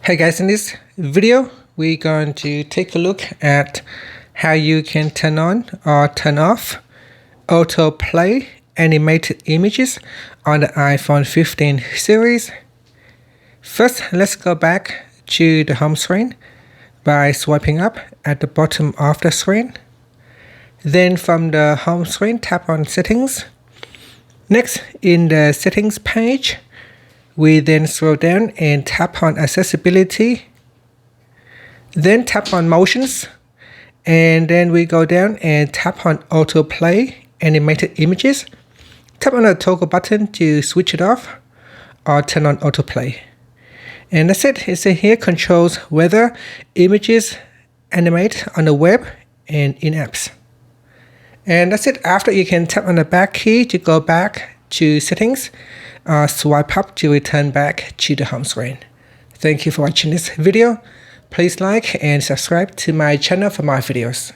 Hey guys, in this video we're going to take a look at how you can turn on or turn off autoplay animated images on the iPhone 15 series. First, let's go back to the home screen by swiping up at the bottom of the screen. Then from the home screen, tap on settings. Next, in the settings page, we then scroll down and tap on accessibility. Then tap on motions. And then we go down and tap on autoplay animated images. Tap on the toggle button to switch it off or turn on autoplay. And that's it. It says here controls whether images animate on the web and in apps. And that's it. After, you can tap on the back key to go back to settings, swipe up to return back to the home screen. Thank you for watching this video. Please like and subscribe to my channel for more videos.